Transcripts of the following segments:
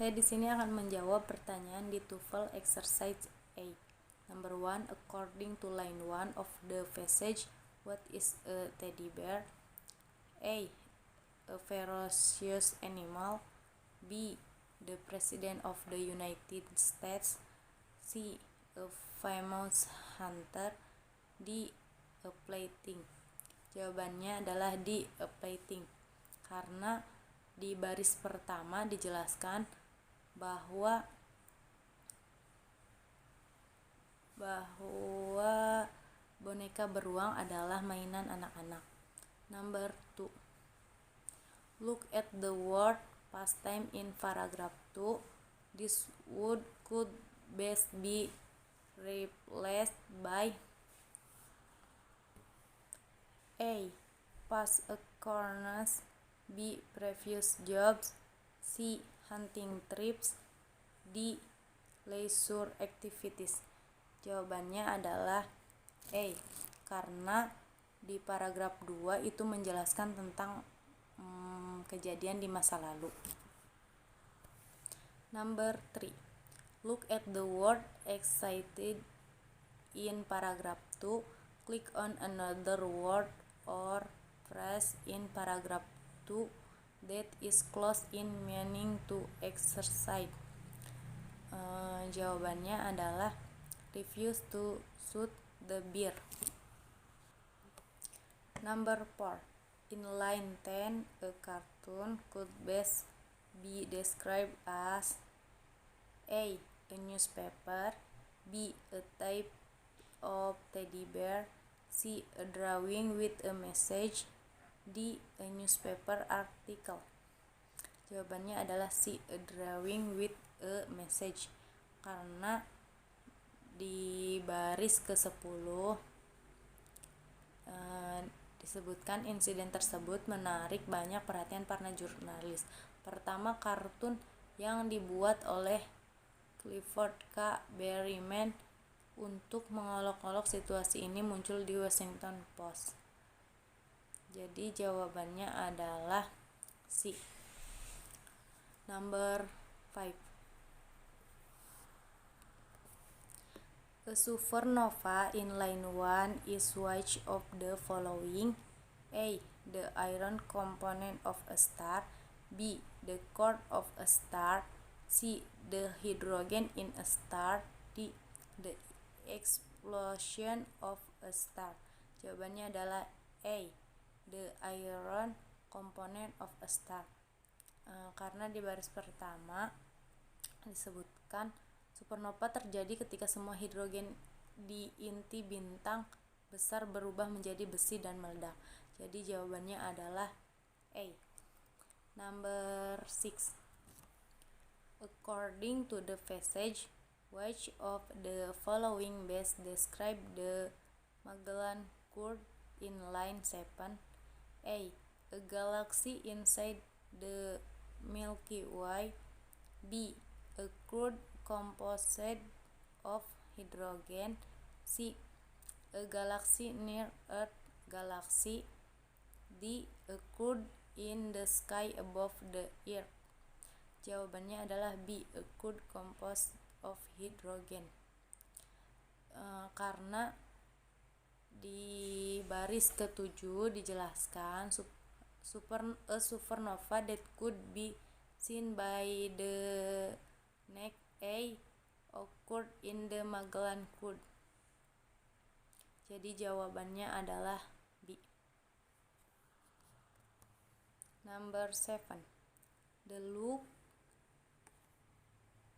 Saya di sini akan menjawab pertanyaan di TOEFL exercise A. Number 1, according to line 1 of the passage, what is a teddy bear? A ferocious animal. B, the president of the United States. C, a famous hunter. D, a plaything. Jawabannya adalah D, a plaything, karena di baris pertama dijelaskan bahwa boneka beruang adalah mainan anak-anak. Number 2, look at the word pastime in paragraph 2. This word could best be replaced by A, past occurrence. B, previous jobs. C, hunting trips. D, leisure activities. Jawabannya adalah A, karena di paragraf 2 itu menjelaskan tentang kejadian di masa lalu. Number 3, look at the word excited in paragraph 2. Click on another word or phrase in paragraph 2 that is close in meaning to exercise. Jawabannya adalah refuse to shoot the bear. Number 4, in line 10, a cartoon could best be described as A, a newspaper. B, a type of teddy bear. C, a drawing with a message. D, a newspaper article. Jawabannya adalah C, a drawing with a message, karena di baris ke-10 disebutkan insiden tersebut menarik banyak perhatian para jurnalis. Pertama, kartun yang dibuat oleh Clifford K. Berryman untuk mengolok-olok situasi ini muncul di Washington Post. Jadi jawabannya adalah C. Number 5, a supernova in line 1 is which of the following? A, the iron component of a star. B, the core of a star. C, the hydrogen in a star. D, the explosion of a star. Jawabannya adalah A, the iron component of a star, karena di baris pertama disebutkan supernova terjadi ketika semua hidrogen di inti bintang besar berubah menjadi besi dan meledak. Jadi jawabannya adalah A. Number 6, according to the passage, which of the following best describe the Magellan Curve in line 7? A, a galaxy inside the Milky Way. B, a curve composite of hydrogen. C, a galaxy near Earth galaxy. D, a curve in the sky above the Earth. Jawabannya adalah B, a curve composite of hydrogen, karena di baris ke-7 dijelaskan a supernova that could be seen by the naked eye occurred in the Magellan Curve. Jadi jawabannya adalah B. Number 7, the look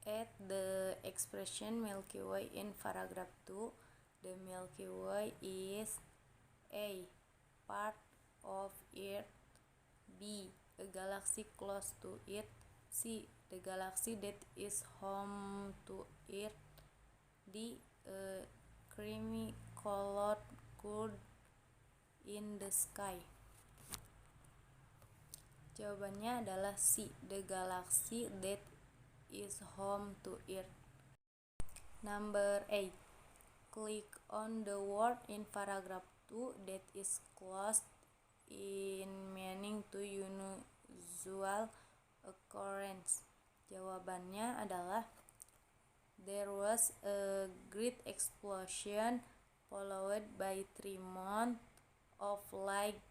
at the expression Milky Way in paragraph 2. The Milky Way is A, part of Earth. B, a galaxy close to it. C, the galaxy that is home to Earth. D, a creamy colored curve in the sky. Jawabannya adalah C, the galaxy that is home to Earth. Number 8, click on the word in paragraph 2 that is close in meaning to unusual occurrence. Jawabannya adalah there was a great explosion followed by 3 months of light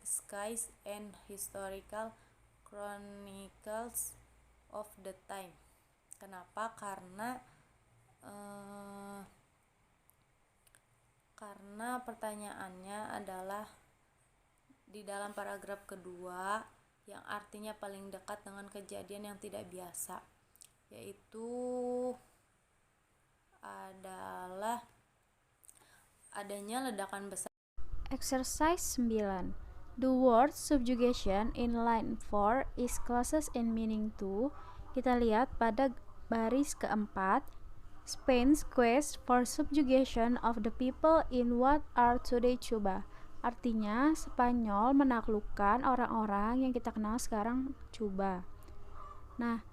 skies and historical chronicles of the time. Kenapa? Karena pertanyaannya adalah di dalam paragraf kedua yang artinya paling dekat dengan kejadian yang tidak biasa, yaitu adalah adanya ledakan besar. Exercise 9. The word subjugation in line 4 is closest in meaning to. Kita lihat pada baris keempat. Spain's quest for subjugation of the people in what are today Cuba. Artinya, Spanyol menaklukkan orang-orang yang kita kenal sekarang Cuba. Nah,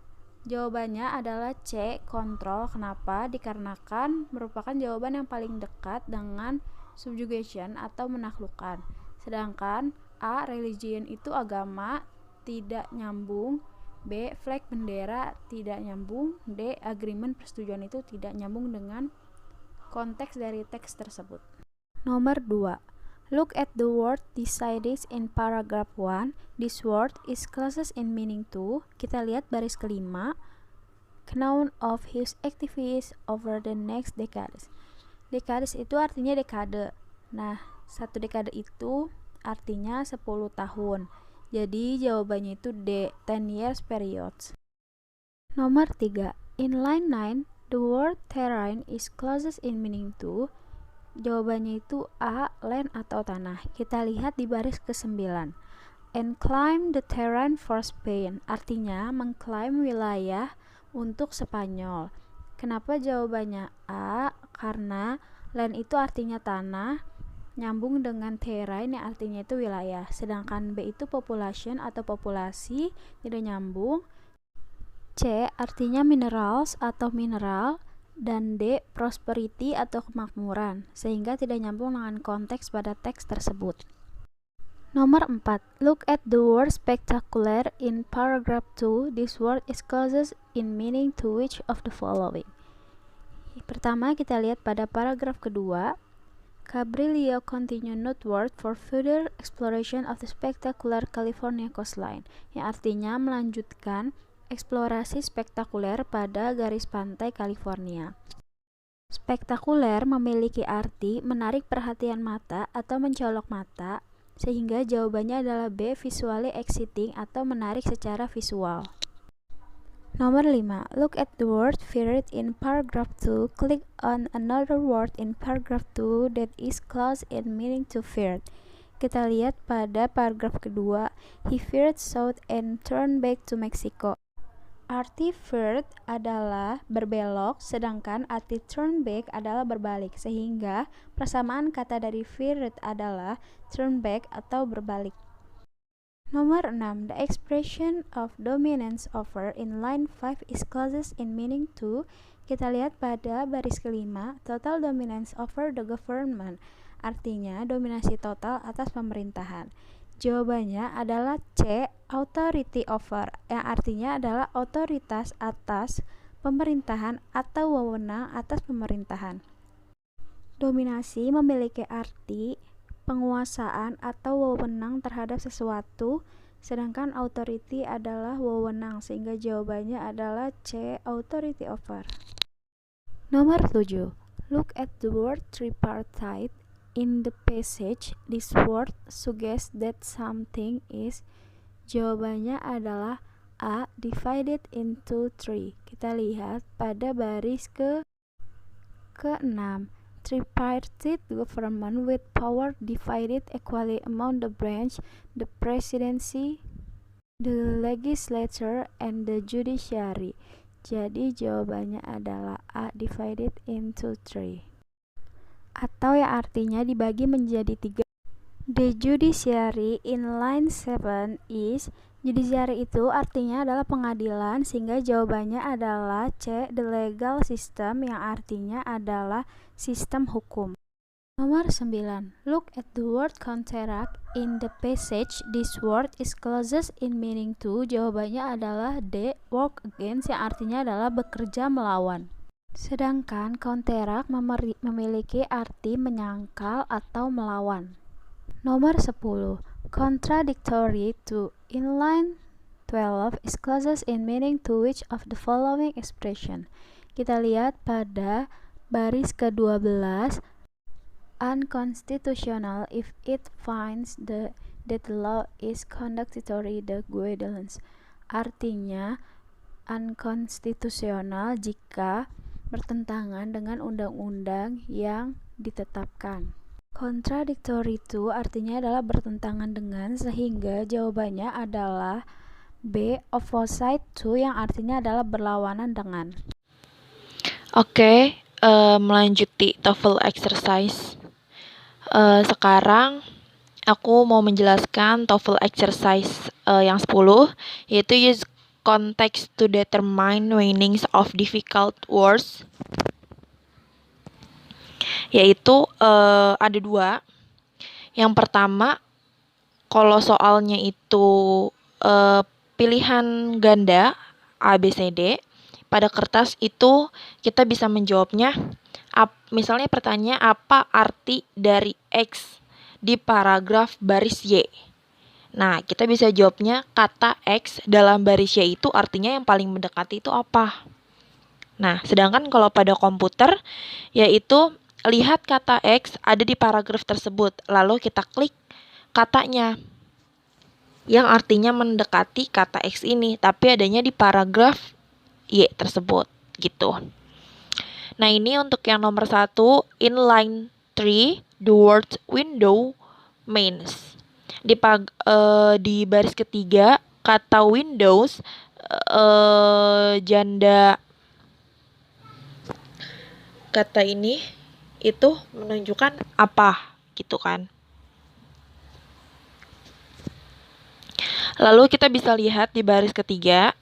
jawabannya adalah C, kontrol. Kenapa? Dikarenakan merupakan jawaban yang paling dekat dengan subjugation atau menaklukkan. Sedangkan A, religion itu agama, tidak nyambung. B, flag bendera, tidak nyambung. D, agreement persetujuan itu tidak nyambung dengan konteks dari teks tersebut. Nomor 2. Look at the word decided in paragraph 1. This word is closest in meaning to. Kita lihat baris kelima. Known of his activities over the next decades. Dekades itu artinya dekade. Nah, satu dekade itu artinya 10 tahun. Jadi jawabannya itu D, 10 years periods. Nomor 3. In line 9, the word terrain is closest in meaning to. Jawabannya itu A, land atau tanah. Kita lihat di baris ke-9. And climb the terrain for Spain. Artinya mengklaim wilayah untuk Spanyol. Kenapa jawabannya A? Karena land itu artinya tanah, nyambung dengan terrain yang artinya itu wilayah. Sedangkan B itu population atau populasi, tidak nyambung. C artinya minerals atau mineral, dan D prosperity atau kemakmuran, sehingga tidak nyambung dengan konteks pada teks tersebut. Nomor 4. Look at the word spectacular in paragraph 2. This word is closest in meaning to which of the following? Pertama, kita lihat pada paragraf kedua. Cabrillo continued northward for further exploration of the spectacular California coastline, yang artinya melanjutkan eksplorasi spektakuler pada garis pantai California. Spektakuler memiliki arti menarik perhatian mata atau mencolok mata, sehingga jawabannya adalah B, visually exciting atau menarik secara visual. Nomor 5. Look at the word feared in paragraph 2. Click on another word in paragraph 2 that is close in meaning to feared. Kita lihat pada paragraf kedua. He feared south and turned back to Mexico. Arti feared adalah berbelok, sedangkan arti turn back adalah berbalik, sehingga persamaan kata dari feared adalah turn back atau berbalik. Nomor 6. The expression of dominance over in line 5 is closest in meaning to. Kita lihat pada baris kelima. Total dominance over the government. Artinya dominasi total atas pemerintahan. Jawabannya adalah C, authority over, yang artinya adalah otoritas atas pemerintahan atau wewenang atas pemerintahan. Dominasi memiliki arti penguasaan atau wewenang terhadap sesuatu, sedangkan authority adalah wewenang, sehingga jawabannya adalah C, authority over. Nomor 7. Look at the word tripartite in the passage. This word suggests that something is. Jawabannya adalah A, divided into 3. Kita lihat pada baris ke-6. Tripartite government with power divided equally among the branch, the presidency, the legislature, and the judiciary. Jadi jawabannya adalah A, divided into 3. Atau yang artinya dibagi menjadi 3. The judiciary in line 7 is. Judiciary itu artinya adalah pengadilan, sehingga jawabannya adalah C, the legal system, yang artinya adalah sistem hukum. Nomor 9. Look at the word counteract in the passage. This word is closest in meaning to. Jawabannya adalah D. Work against, yang artinya adalah bekerja melawan. Sedangkan counteract memiliki arti menyangkal atau melawan. Nomor 10. Contradictory to. In line 12 is closest in meaning to which of the following expression? Kita lihat pada baris ke-12. Unconstitutional if it finds that the law is contradictory the guidelines. Artinya unkonstitusional jika bertentangan dengan undang-undang yang ditetapkan. Contradictory to artinya adalah bertentangan dengan, sehingga jawabannya adalah B. Opposite to, yang artinya adalah berlawanan dengan. Oke, melanjuti TOEFL exercise. Sekarang aku mau menjelaskan TOEFL exercise yang 10, yaitu use context to determine meanings of difficult words. Yaitu ada 2. Yang pertama, kalau soalnya itu pilihan ganda A, B, C, D, pada kertas itu kita bisa menjawabnya. Misalnya pertanyaan, apa arti dari X di paragraf baris Y? Nah, kita bisa jawabnya kata X dalam baris Y itu artinya yang paling mendekati itu apa? Nah, sedangkan kalau pada komputer, yaitu lihat kata X ada di paragraf tersebut, lalu kita klik katanya yang artinya mendekati kata X ini, tapi adanya di paragraf Y tersebut, gitu. Nah, ini untuk yang nomor 1, in line 3, the word window means. Di baris ketiga, kata windows, janda kata ini itu menunjukkan apa, gitu kan. Lalu kita bisa lihat di baris ketiga,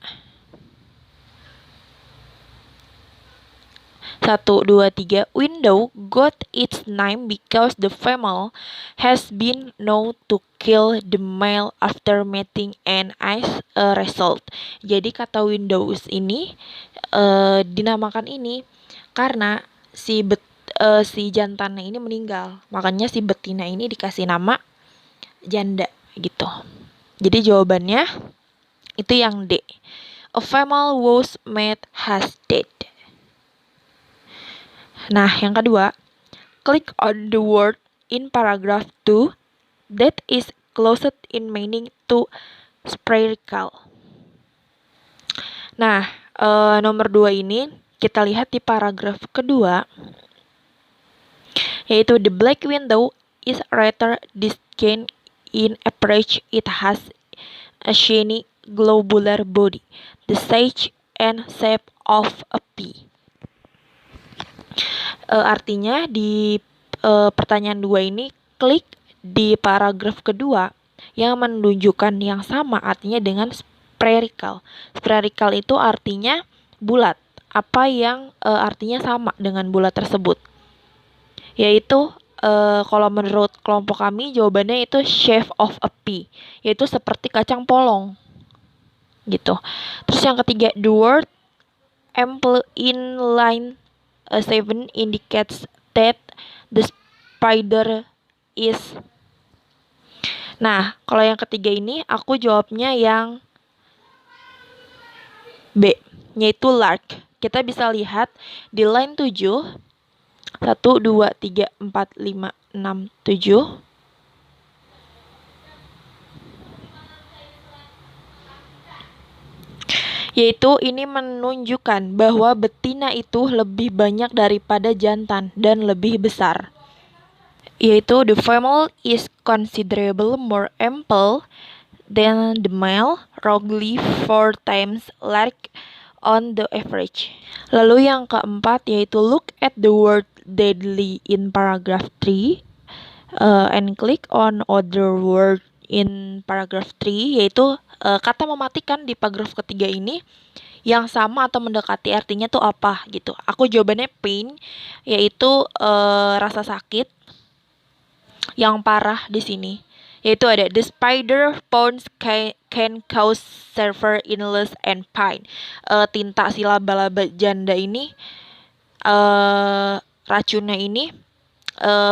1, 2, 3, window got its name because the female has been known to kill the male after mating, and as a result. Jadi kata windows ini dinamakan ini karena si jantannya ini meninggal, makanya si betina ini dikasih nama janda, gitu. Jadi jawabannya itu yang D. A female whose mate has died. Nah, yang kedua, click on the word in paragraph 2 that is closest in meaning to spherical. Nah, nomor 2 ini kita lihat di paragraf kedua, yaitu the black window is rather distinct in approach. It has a shiny globular body, the size and shape of a pea. Artinya di pertanyaan 2 ini klik di paragraf kedua yang menunjukkan yang sama artinya dengan spherical. Spherical itu artinya bulat, apa yang artinya sama dengan bulat tersebut. Yaitu kalau menurut kelompok kami jawabannya itu shape of a pea, yaitu seperti kacang polong, gitu. Terus yang ketiga, the word ample in line 7 indicates that the spider is. Nah, kalau yang ketiga ini aku jawabnya yang B, yaitu lark. Kita bisa lihat di line 7, 1, 2, 3, 4, 5, 6, 7. Yaitu ini menunjukkan bahwa betina itu lebih banyak daripada jantan dan lebih besar. Yaitu the female is considerably more ample than the male, roughly 4 times large on the average. Lalu yang keempat yaitu look at the word deadly in paragraph 3 and click on other word in paragraph 3, yaitu kata mematikan di paragraf ketiga ini yang sama atau mendekati artinya tuh apa, gitu. Aku jawabannya pain, yaitu rasa sakit. yang parah di sini. Yaitu ada the spider pounds can cause severe illness and pain. Tinta si laba-laba janda ini racunnya ini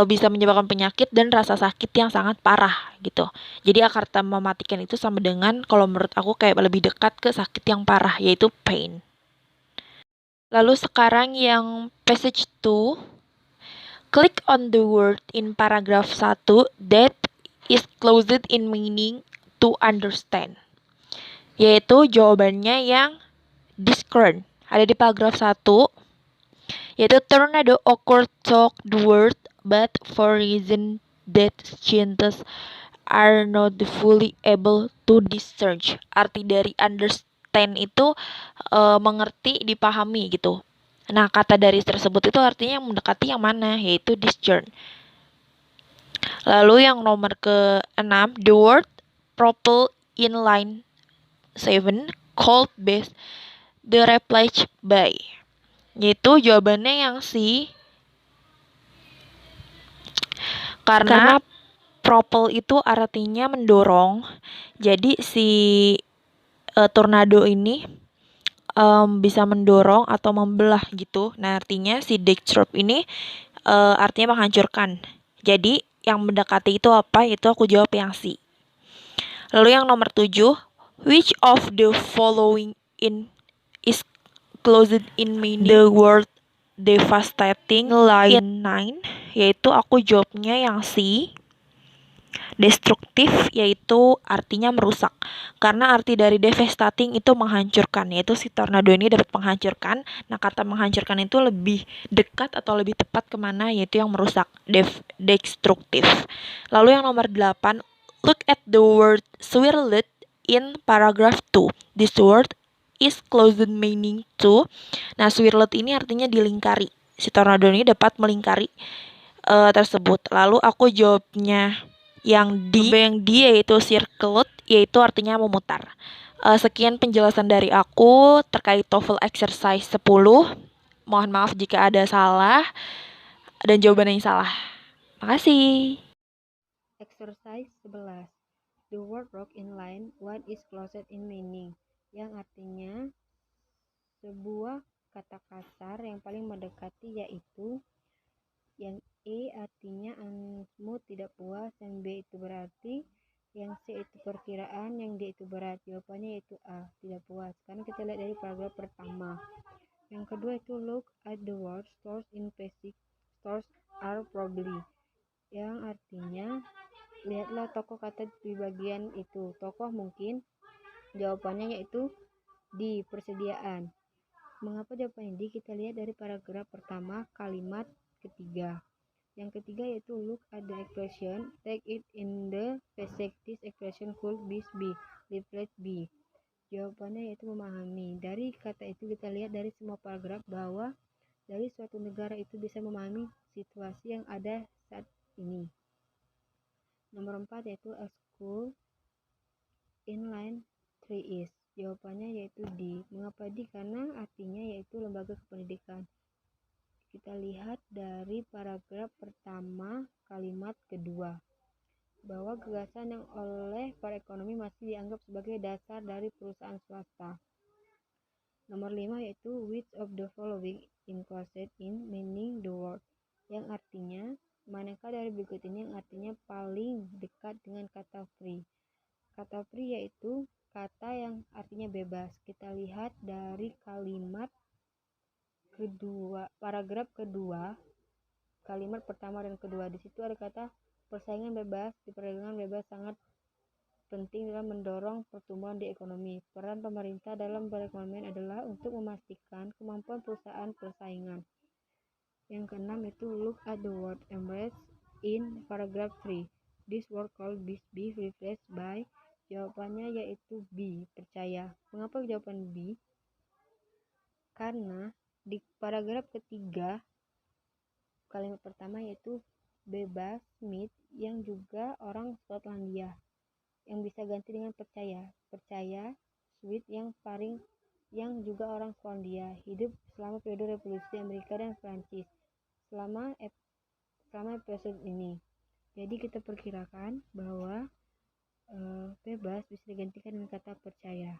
bisa menyebabkan penyakit dan rasa sakit yang sangat parah gitu. Jadi kata mematikan itu sama dengan kalau menurut aku kayak lebih dekat ke sakit yang parah yaitu pain. Lalu sekarang yang passage 2, click on the word in paragraph 1 that is closed in meaning to understand. Yaitu jawabannya yang discern. Ada di paragraf 1, yaitu tornado occurred to the world but for reason that scientists are not fully able to discern. Arti dari understand itu mengerti, dipahami gitu. Nah, kata dari tersebut itu artinya yang mendekati yang mana, yaitu discern. Lalu yang nomor ke-6, the word propel in line 7 called base the reply by. Yaitu jawabannya yang C. Karena propel itu artinya mendorong. Jadi si tornado ini bisa mendorong atau membelah gitu. Nah, artinya si dextrop ini artinya menghancurkan. Jadi yang mendekati itu apa? Itu aku jawab yang C. Lalu yang nomor 7, which of the following is closed in meaning the word devastating line 9, yaitu aku jawabnya yang C. Destruktif yaitu artinya merusak. Karena arti dari devastating itu menghancurkan, yaitu si tornado ini dapat menghancurkan. Nah, kata menghancurkan itu lebih dekat atau lebih tepat kemana, yaitu yang merusak, destruktif. Lalu yang nomor 8, look at the word swirled in paragraph 2. This word is closed meaning to. Nah, swirled ini artinya dilingkari. Si tornado ini dapat melingkari tersebut. Lalu aku jawabnya yang D yaitu circled, yaitu artinya memutar. Sekian penjelasan dari aku terkait TOEFL exercise 10. Mohon maaf jika ada salah dan jawaban yang salah. Makasih. Exercise 11. The word rock in line 1 is closed in meaning, yang artinya sebuah kata kasar yang paling mendekati yaitu yang E artinya unsmooth, tidak puas, yang B itu berarti, yang C itu perkiraan, yang D itu berat. Jawabannya yaitu A, tidak puas. Karena kita lihat dari paragraf pertama. Yang kedua itu look at the word stores in basic stores are probably, yang artinya lihatlah tokoh kata di bagian itu. Tokoh mungkin, jawabannya yaitu di persediaan. Mengapa jawabannya di? Kita lihat dari paragraf pertama kalimat ketiga. Yang ketiga yaitu look at the expression, take it in the basic. This expression could be replace be. Jawabannya yaitu memahami. Dari kata itu kita lihat dari semua paragraf bahwa dari suatu negara itu bisa memahami situasi yang ada saat ini. Nomor 4 yaitu a school in line 3 is. Jawabannya yaitu D. Mengapa D? Karena artinya yaitu lembaga kependidikan. Kita lihat dari paragraf pertama kalimat kedua bahwa gagasan yang oleh para ekonomi masih dianggap sebagai dasar dari perusahaan swasta. Nomor 5 yaitu which of the following included in meaning the word, yang artinya manakah dari berikut ini yang artinya paling dekat dengan kata free. Kata free yaitu kata yang artinya bebas. Kita lihat dari kalimat kedua, paragraf kedua, kalimat pertama dan kedua. Di situ ada kata persaingan bebas. Di perdagangan bebas sangat penting dalam mendorong pertumbuhan di ekonomi. Peran pemerintah dalam perekonomian adalah untuk memastikan kemampuan perusahaan persaingan. Yang keenam itu look at the word embrace in paragraph 3. This word called be replaced by. Jawabannya yaitu B, percaya. Mengapa jawaban B? Karena di paragraf ketiga kalimat pertama yaitu bebas Smith yang juga orang Skotlandia, yang bisa ganti dengan percaya Sweet yang juga orang Skotlandia, hidup selama periode revolusi Amerika dan Prancis selama episode ini. Jadi kita perkirakan bahwa bebas bisa digantikan dengan kata percaya.